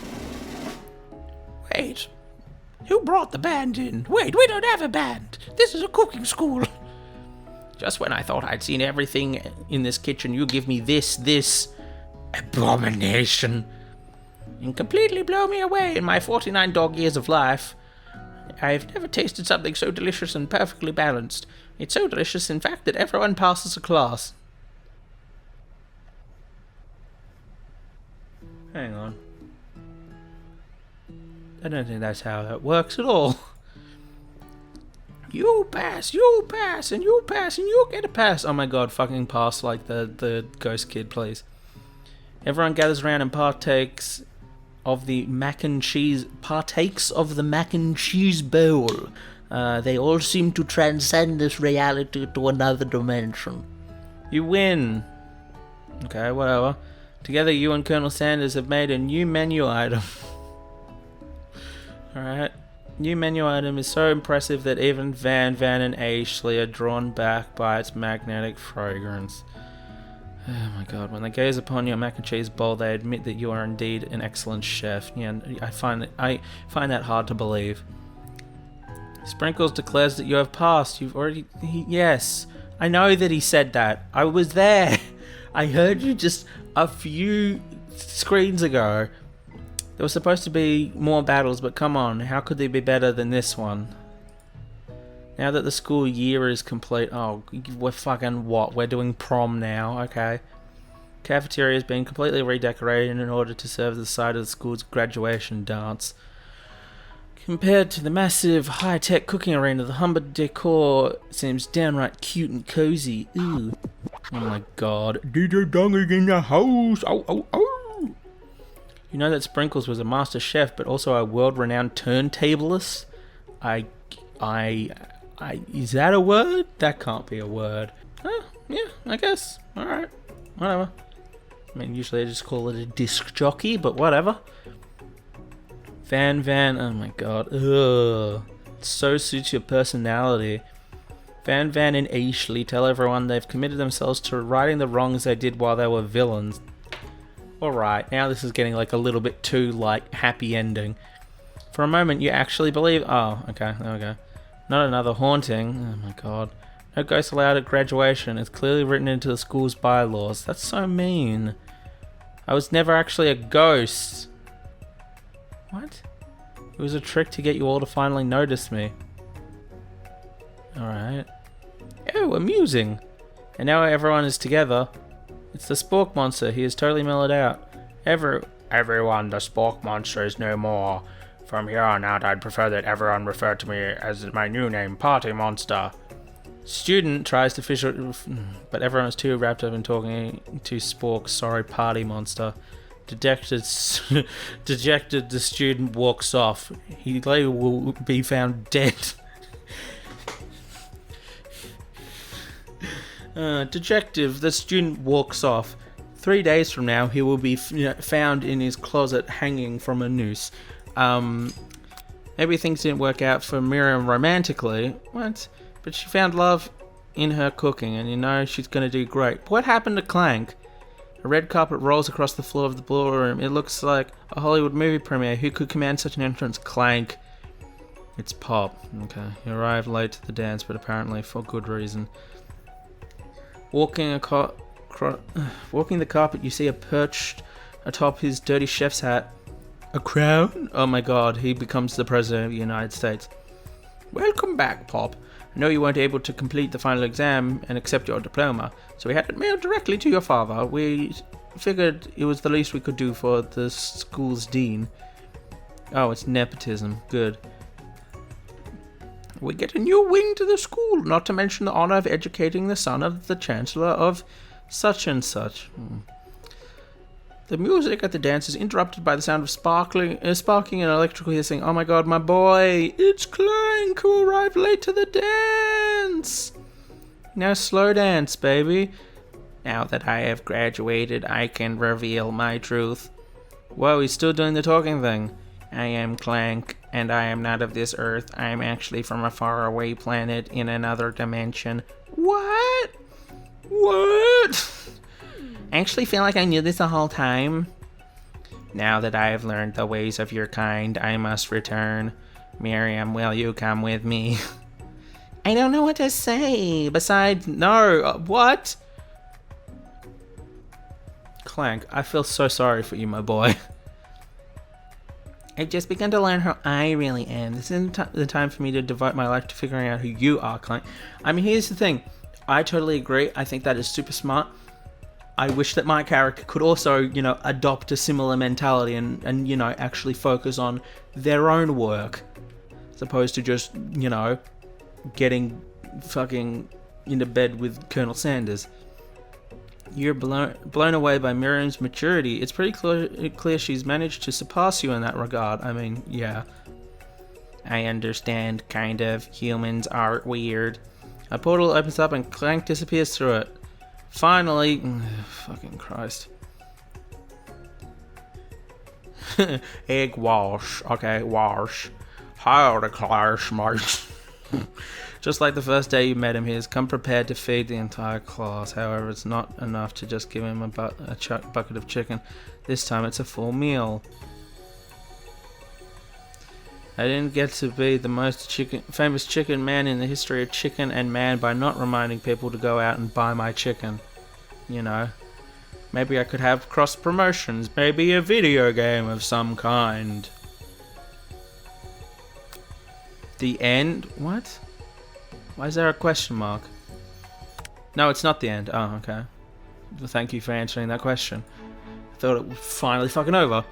Wait, who brought the band in? Wait, we don't have a band. This is a cooking school. Just when I thought I'd seen everything in this kitchen, you give me this abomination. And completely blow me away in my 49 dog years of life. I've never tasted something so delicious and perfectly balanced. It's so delicious, in fact, that everyone passes a class. Hang on. I don't think that's how that works at all. You pass, and you pass, and you get a pass. Oh my god, fucking pass like the ghost kid, please. Everyone gathers around and partakes of the mac and cheese bowl. They all seem to transcend this reality to another dimension. You win. Okay, whatever. Together, you and Colonel Sanders have made a new menu item. Alright. New menu item is so impressive that even Van and Ashley are drawn back by its magnetic fragrance. Oh my god, when they gaze upon your mac and cheese bowl, they admit that you are indeed an excellent chef. Yeah, I find that hard to believe. Sprinkles declares that you have passed. Yes, I know that he said that. I was there. I heard you just a few screens ago. There was supposed to be more battles, but come on, how could they be better than this one? Now that the school year is complete, oh, we're fucking what? We're doing prom now, okay. Cafeteria is being completely redecorated in order to serve as the site of the school's graduation dance. Compared to the massive high-tech cooking arena, the humble decor seems downright cute and cozy. Ooh. Oh my god. DJ Donging in the house. Oh, oh, oh. You know that Sprinkles was a master chef, but also a world-renowned turntablist? Is that a word? That can't be a word. Oh, yeah, I guess. Alright. Whatever. I mean, usually I just call it a disc jockey, but whatever. Van, oh my god. Ugh. It so suits your personality. Van and Ashley tell everyone they've committed themselves to righting the wrongs they did while they were villains. Alright, now this is getting like a little bit too, like, happy ending. For a moment, you actually believe... Oh, okay, there we go. Not another haunting. Oh my god. No ghosts allowed at graduation. It's clearly written into the school's bylaws. That's so mean. I was never actually a ghost. What? It was a trick to get you all to finally notice me. Alright. Oh, amusing. And now everyone is together. It's the Spork Monster. He is totally mellowed out. Everyone, the Spork Monster is no more. From here on out, I'd prefer that everyone refer to me as my new name, Party Monster. Student tries to fish, but everyone is too wrapped up in talking to Spork. Sorry, Party Monster. Dejected, dejected, the student walks off. He later will be found dead. Dejected, the student walks off. 3 days from now, he will be found in his closet hanging from a noose. Maybe things didn't work out for Miriam romantically. What? But she found love in her cooking, and you know she's gonna do great. What happened to Clank? A red carpet rolls across the floor of the ballroom. It looks like a Hollywood movie premiere. Who could command such an entrance? Clank. It's Pop. Okay. He arrived late to the dance, but apparently for good reason. Walking the carpet, you see a perched atop his dirty chef's hat. A crown? Oh my god, he becomes the President of the United States. Welcome back, Pop. I know you weren't able to complete the final exam and accept your diploma, so we had it mailed directly to your father. We figured it was the least we could do for the school's dean. Oh, it's nepotism. Good. We get a new wing to the school, not to mention the honor of educating the son of the Chancellor of such and such. The music at the dance is interrupted by the sound of sparking and electrical hissing. Oh my god, my boy! It's Clank, who arrived late to the dance! Now slow dance, baby. Now that I have graduated, I can reveal my truth. Whoa, he's still doing the talking thing. I am Clank, and I am not of this earth. I am actually from a faraway planet in another dimension. What? What? I actually feel like I knew this the whole time. Now that I have learned the ways of your kind, I must return. Miriam, will you come with me? I don't know what to say. Besides, no. What? Clank, I feel so sorry for you, my boy. I've just begun to learn how I really am. This isn't the time for me to devote my life to figuring out who you are, Clank. I mean, here's the thing. I totally agree. I think that is super smart. I wish that my character could also, you know, adopt a similar mentality and you know, actually focus on their own work. As opposed to just, you know, getting fucking into bed with Colonel Sanders. You're blown away by Miriam's maturity. It's pretty clear she's managed to surpass you in that regard. I mean, yeah. I understand, kind of. Humans are weird. A portal opens up and Clank disappears through it. Finally, fucking Christ. Egg wash. Okay, wash. Howdy, class, mate. Just like the first day you met him, he has come prepared to feed the entire class. However, it's not enough to just give him a bucket of chicken. This time it's a full meal. I didn't get to be the most famous chicken man in the history of chicken and man by not reminding people to go out and buy my chicken. You know, maybe I could have cross promotions, maybe a video game of some kind. The end? What? Why is there a question mark? No, it's not the end. Oh, okay. Well, thank you for answering that question. I thought it was finally fucking over.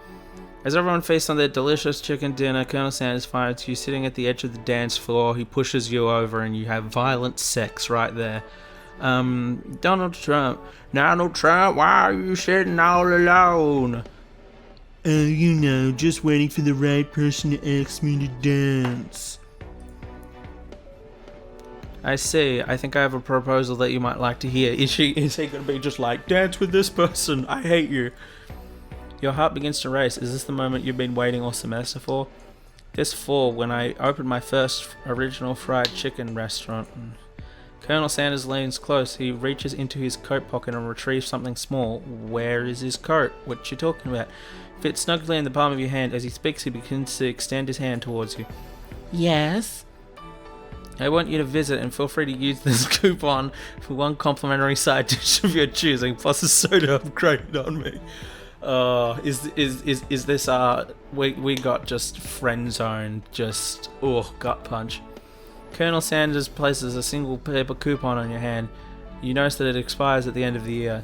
As everyone feasts on their delicious chicken dinner, Colonel Sanders finds you sitting at the edge of the dance floor. He pushes you over and you have violent sex right there. Donald Trump, why are you sitting all alone? You know, just waiting for the right person to ask me to dance. I see. I think I have a proposal that you might like to hear. Is he going to be just like, dance with this person? I hate you. Your heart begins to race. Is this the moment you've been waiting all semester for? This fall, when I opened my first original fried chicken restaurant. Colonel Sanders leans close. He reaches into his coat pocket and retrieves something small. Where is his coat? What you talking about? Fits snugly in the palm of your hand. As he speaks, he begins to extend his hand towards you. Yes? I want you to visit and feel free to use this coupon for one complimentary side dish of your choosing, plus a soda upgraded on me. Is this we got just friend zoned, just gut punch. Colonel Sanders places a single paper coupon on your hand. You notice that it expires at the end of the year.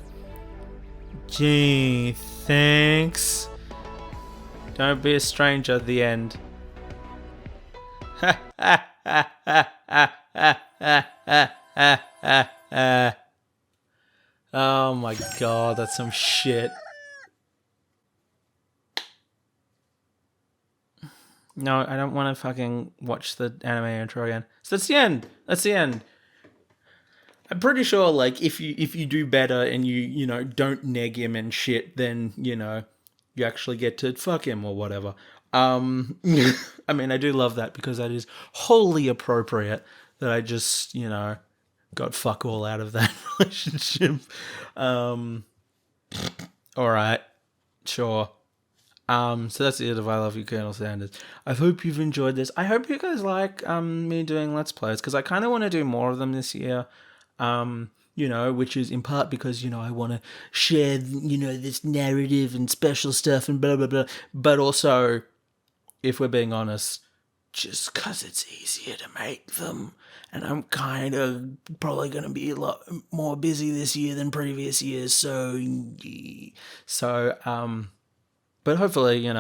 Gee, thanks. Don't be a stranger at the end. Oh my god, that's some shit. No, I don't want to fucking watch the anime intro again. So that's the end. That's the end. I'm pretty sure, like, if you do better and you know don't neg him and shit, then you know you actually get to fuck him or whatever. I mean, I do love that because that is wholly appropriate. That I just got fuck all out of that relationship. All right, sure. So that's it of I Love You, Colonel Sanders. I hope you've enjoyed this. I hope you guys like me doing Let's Plays, because I kind of want to do more of them this year. Which is in part because, I want to share, this narrative and special stuff and blah, blah, blah. But also, if we're being honest, just because it's easier to make them. And I'm kind of probably going to be a lot more busy this year than previous years. But hopefully, you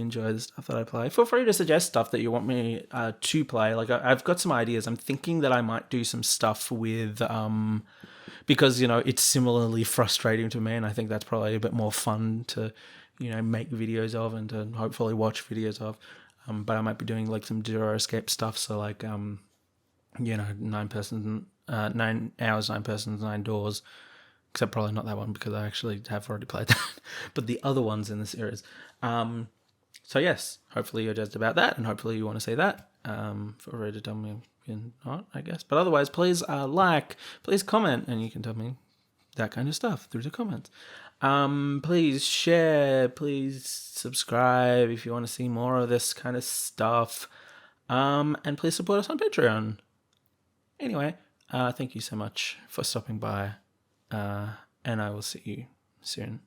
enjoy the stuff that I play. Feel free to suggest stuff that you want me to play. Like, I've got some ideas. I'm thinking that I might do some stuff with, because, it's similarly frustrating to me, and I think that's probably a bit more fun to, make videos of and to hopefully watch videos of. But I might be doing, like, some Zero Escape stuff, so, like, 9 hours, 9 persons, 9 doors. Except probably not that one because I actually have already played that. But the other ones in the series. So yes, hopefully you're jazzed about that, and hopefully you want to see that. Feel free to tell me if you're not, I guess. But otherwise, please please comment, and you can tell me that kind of stuff through the comments. Please share, please subscribe if you want to see more of this kind of stuff. And please support us on Patreon. Anyway, thank you so much for stopping by. And I will see you soon.